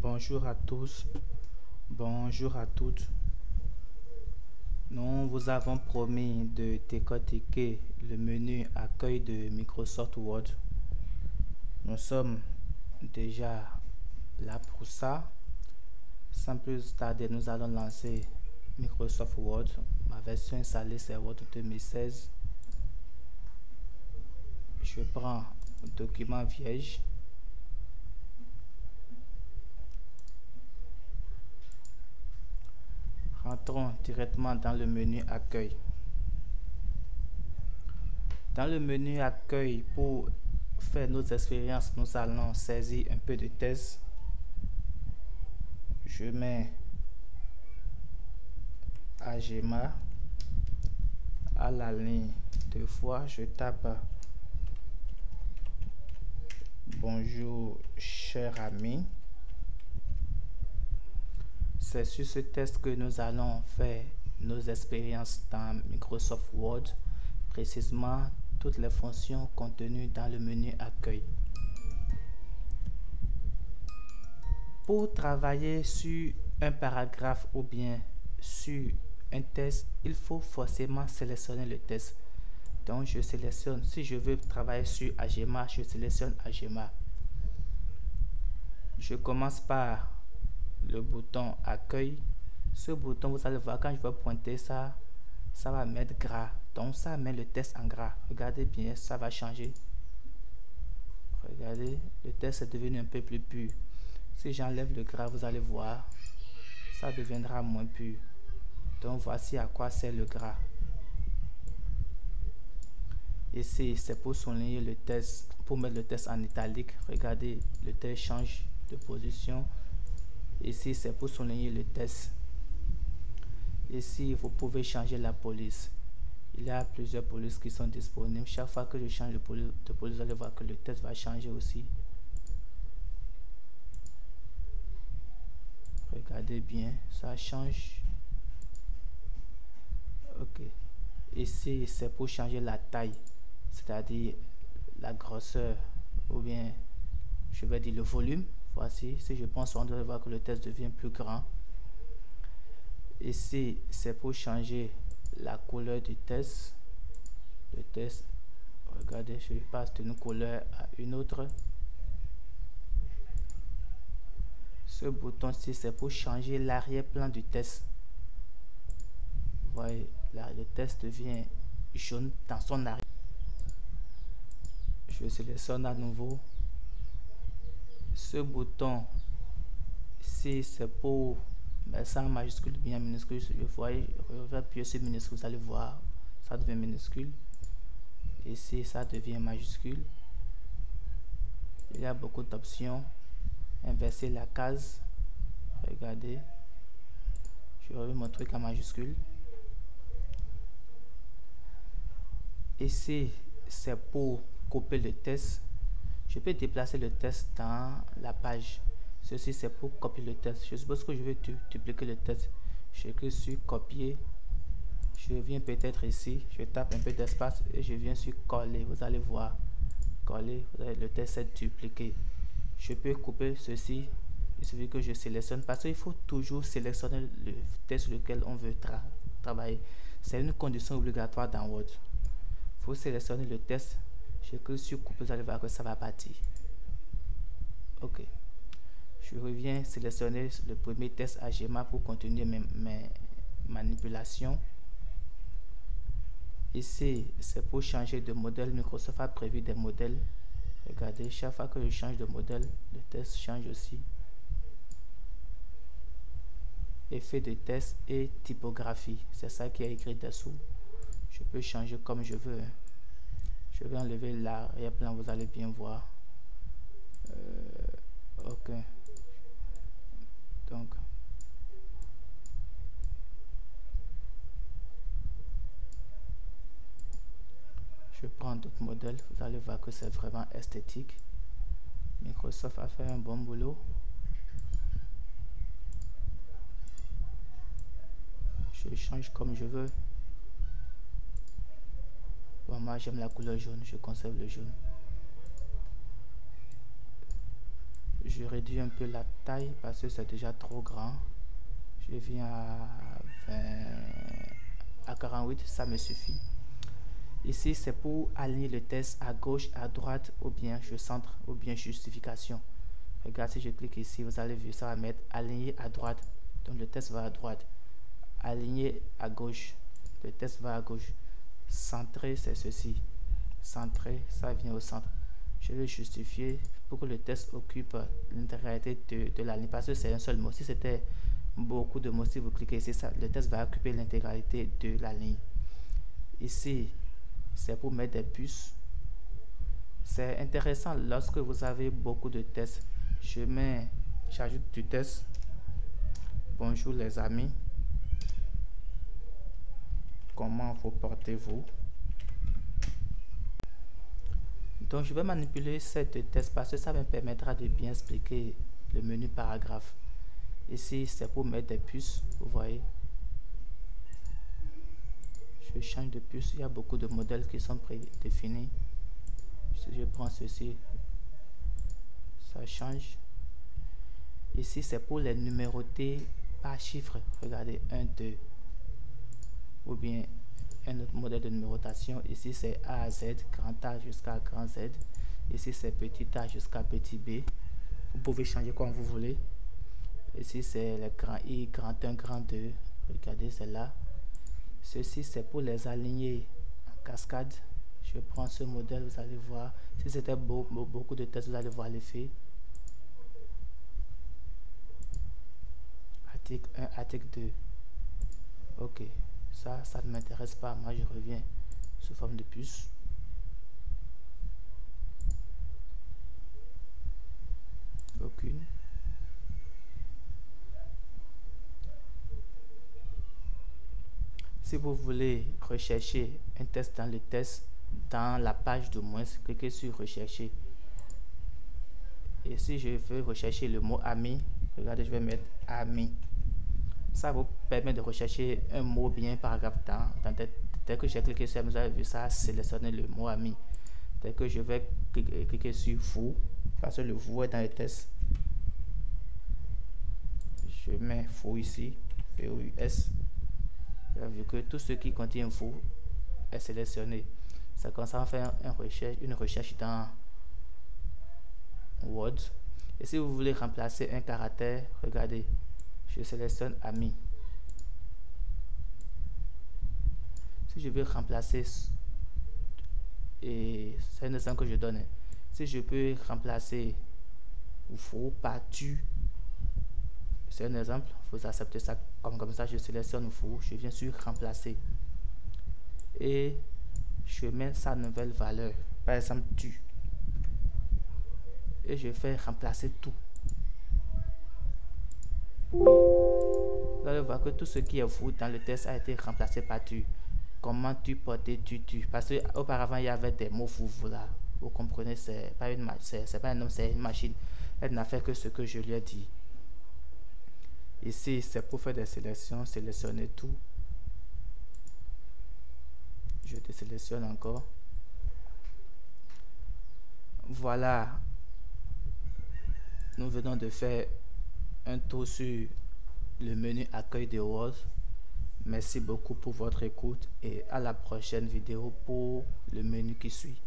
Bonjour à tous, bonjour à toutes. Nous vous avons promis de décortiquer le menu accueil de Microsoft Word. Nous sommes déjà là pour ça. Sans plus tarder, nous allons lancer Microsoft Word. Ma version installée, c'est Word 2016. Je prends document vierge. Rentrons directement dans le menu accueil. Dans le menu accueil, pour faire nos expériences, nous allons saisir un peu de thèse. Je mets Agema à la ligne 2 fois. Je tape bonjour cher ami. C'est sur ce test que nous allons faire nos expériences dans Microsoft Word, précisément toutes les fonctions contenues dans le menu accueil. Pour travailler sur un paragraphe ou bien sur un test, il faut forcément sélectionner le test. Donc je sélectionne, si je veux travailler sur Agema, je sélectionne Agema. Je commence par le bouton accueil. Ce bouton, vous allez voir, quand je vais pointer ça, ça va mettre gras. Donc ça met le test en gras. Regardez bien, ça va changer. Regardez, le test est devenu un peu plus pur. Si j'enlève le gras, vous allez voir, ça deviendra moins pur. Donc voici à quoi sert le gras. Ici, c'est pour souligner le test, pour mettre le test en italique. Regardez, le test change de position. Ici, c'est pour souligner le test. Ici, vous pouvez changer la police. Il y a plusieurs polices qui sont disponibles. Chaque fois que je change de police, vous allez voir que le test va changer aussi. Regardez bien, ça change. Ok. Ici, c'est pour changer la taille, c'est-à-dire la grosseur, ou bien, je vais dire le volume. Voici, si je prends soin de voir que le test devient plus grand. Ici, c'est pour changer la couleur du test. Le test, regardez, je passe d'une couleur à une autre. Ce bouton-ci, c'est pour changer l'arrière-plan du test. Vous voyez, là, le test devient jaune dans son arrière. Je sélectionne à nouveau. Ce bouton, si c'est pour mettre ça en majuscule ou bien minuscule, je vais appuyer sur minuscule, vous allez voir, ça devient minuscule. Ici, ça devient majuscule. Il y a beaucoup d'options. Inverser la case. Regardez. Je remets mon truc en majuscule. Ici, c'est pour couper le test. Je peux déplacer le test dans la page. Ceci, c'est pour copier le test. Je suppose que je vais dupliquer le test. Je clique sur copier. Je viens peut-être ici. Je tape un peu d'espace et je viens sur coller. Vous allez voir. Coller. Le test est dupliqué. Je peux couper ceci. Il suffit que je sélectionne parce qu'il faut toujours sélectionner le test sur lequel on veut travailler. C'est une condition obligatoire dans Word. Il faut sélectionner le test. Je clique sur couper, vous allez voir que ça va partir. Ok. Je reviens sélectionner le premier test Agema pour continuer mes manipulations. Ici, c'est pour changer de modèle. Microsoft a prévu des modèles. Regardez, chaque fois que je change de modèle, le test change aussi. Effet de test et typographie. C'est ça qui est écrit dessous. Je peux changer comme je veux. Je vais enlever l'arrière-plan, vous allez bien voir. Ok. Donc, je prends d'autres modèles. Vous allez voir que c'est vraiment esthétique. Microsoft a fait un bon boulot. Je change comme je veux. Bon, moi j'aime la couleur jaune, je conserve le jaune. je réduis un peu la taille parce que c'est déjà trop grand. Je viens à 48, ça me suffit. Ici, c'est pour aligner le test à gauche, à droite, ou bien je centre, ou bien justification. Regarde, si je clique ici, vous allez voir, ça va mettre aligné à droite. Donc le test va à droite. Aligné à gauche, le test va à gauche. Centré, c'est ceci. Centré, ça vient au centre. Je vais justifier pour que le test occupe l'intégralité de la ligne, parce que c'est un seul mot. Si c'était beaucoup de mots, si vous cliquez ici, ça, le test va occuper l'intégralité de la ligne. Ici, c'est pour mettre des puces. C'est intéressant lorsque vous avez beaucoup de tests. J'ajoute du test. Bonjour les amis. Comment vous portez-vous? Donc je vais manipuler cette test parce que ça me permettra de bien expliquer le menu paragraphe. Ici, c'est pour mettre des puces, vous voyez. Je change de puce, il y a beaucoup de modèles qui sont prédéfinis. Si je prends ceci, ça change. Ici, c'est pour les numéroter par chiffre. Regardez, 1, 2. Ou bien un autre modèle de numérotation. Ici, c'est A à Z, grand A jusqu'à grand Z. Ici, c'est petit a jusqu'à petit b. Vous pouvez changer comme vous voulez. Ici, c'est le grand I, grand 1, grand 2. Regardez, c'est là. Ceci, c'est pour les aligner en cascade. Je prends ce modèle, vous allez voir. Si c'était beaucoup de tests, vous allez voir l'effet. Article 1, article 2. Ok, ça ne m'intéresse pas. Moi, je reviens sous forme de puce. Aucune. Si vous voulez rechercher un test dans le test, dans la page de moins, cliquez sur rechercher. Et si je veux rechercher le mot ami, regardez, je vais mettre ami. Ça vous permet de rechercher un mot bien paragraphe dans dès que j'ai cliqué sur, vous avez vu ça, sélectionner le mot ami. Dès que je vais cliquer sur vous, parce que le vous est dans le test, je mets vous ici, VOUS. Vous avez vu que tout ce qui contient vous est sélectionné. Ça commence à faire une recherche dans Word. Et si vous voulez remplacer un caractère, regardez, je sélectionne ami. Si je veux remplacer, et c'est un exemple que je donne, si je peux remplacer vous par tu, c'est un exemple, vous acceptez ça comme ça, je sélectionne vous, je viens sur remplacer et je mets sa nouvelle valeur, par exemple tu, et je fais remplacer tout. Vous allez voir que tout ce qui est vous dans le test a été remplacé par tu. Comment tu portais tu, parce que auparavant il y avait des mots vous là, vous comprenez, c'est pas un homme, c'est une machine. Elle n'a fait que ce que je lui ai dit. Ici, c'est pour faire des sélections, sélectionner tout. Je désélectionne encore. Voilà. Nous venons de faire un tour sur le menu accueil de Word. Merci beaucoup pour votre écoute et à la prochaine vidéo pour le menu qui suit.